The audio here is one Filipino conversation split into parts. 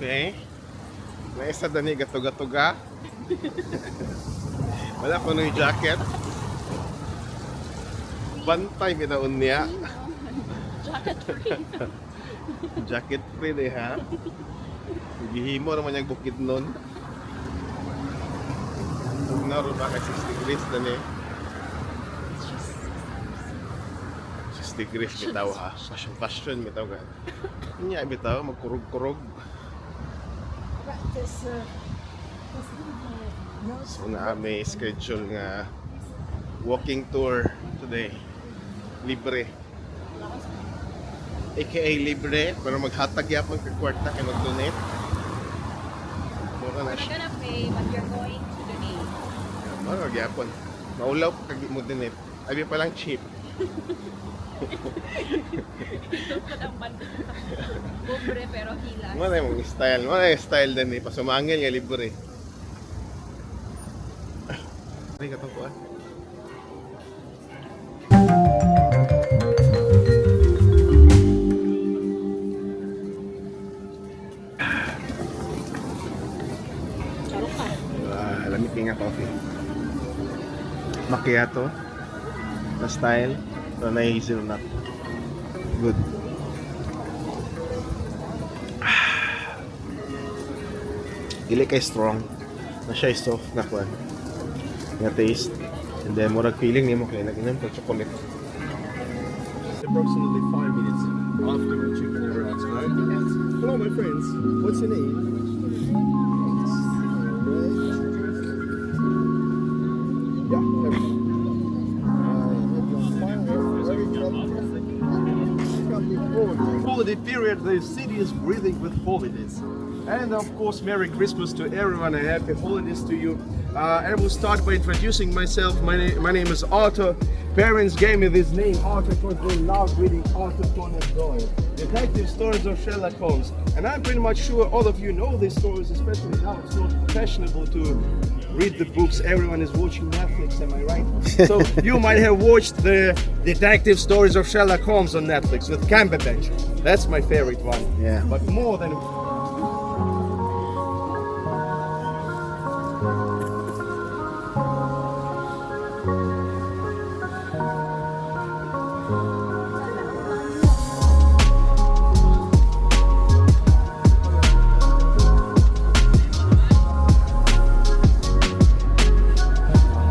Okay. May isa dani gato-gatuga. Wala ko nung jacket. Bantay bitaon niya. Jacket free. Jacket free de ha. Gihimo naman yung bukid nun. Naroon ba kay 6 degrees dani? 6 degrees bitaw ha. Fashion bitaw ka. Nya bitaw magkurog-kurog. So na may schedule nga walking tour today. Libre. AKA Libre, pero maghatag yapon ka kwarta kay mag-donate. Mura na siya. You're gonna pay, but you're going to donate. Mura gyapon. Maulaw pa kag mo donate. Abi pa lang cheap. Ito po ang banda. Pobre pero hilas. Mo na yung style, mo na yung style din eh. Pasumangil nga libre. Ay, katapuan. Lamig nga coffee. Macchiato na style. So, na hazelnut. Good. Dili kay strong. Na siya soft na kwan. Nga taste. And then, murag feeling ni mo kay nag-inom ko chocolate. Approximately 5 minutes after we check in everyone's home. Hello, my friends. What's your name? Holiday period, the city is breathing with holidays. And of course, Merry Christmas to everyone and Happy Holidays to you. And we'll start by introducing myself. My name is Arthur. Parents gave me this name, Arthur, because they love reading Arthur Conan Doyle, detective stories of Sherlock Holmes. And I'm pretty much sure all of you know these stories, especially now it's not fashionable to read the books. Everyone is watching Netflix, am I right? So you might have watched the detective stories of Sherlock Holmes on Netflix with Cumberbatch. That's my favorite one. Yeah. But more than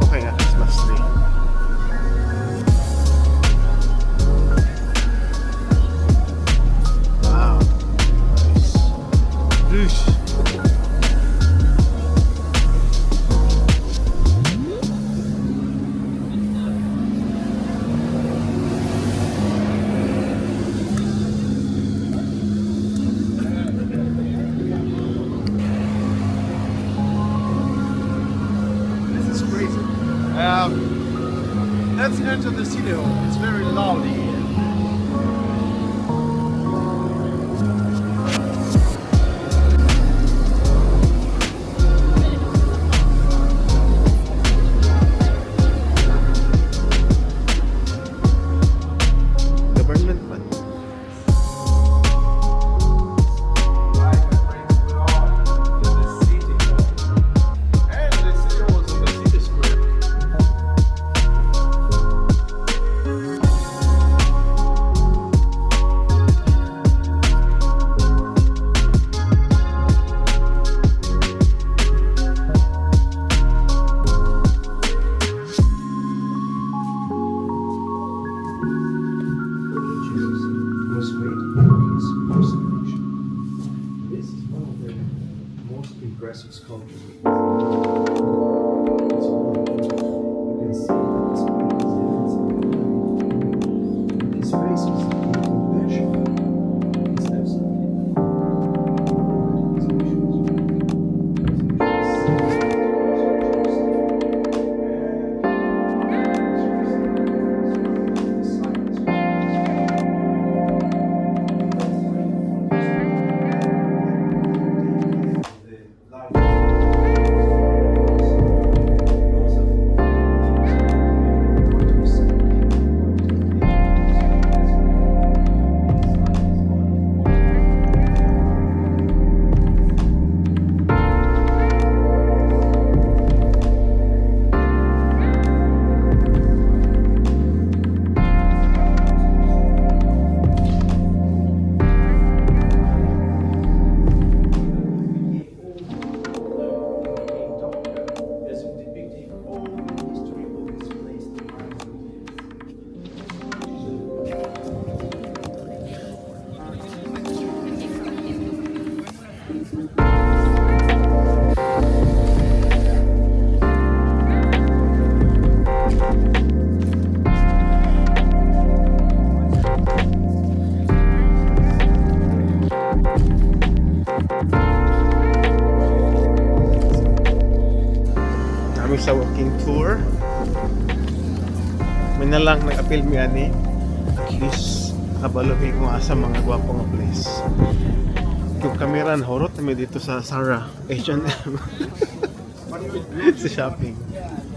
Okay nga, Christmas tree. Wow. Nice. Bruges. this is crazy. Let's enter the city hall. It's very loud here. Government ba? This is one of the most impressive sculptures. You can see his face is compassion. It's absolutely kami sa walking tour. May na lang nag-appeal mi ani. At least kabalo mi kung asa mga gwapong place. Yung kamera horot kami dito sa Sarah H&M sa shopping.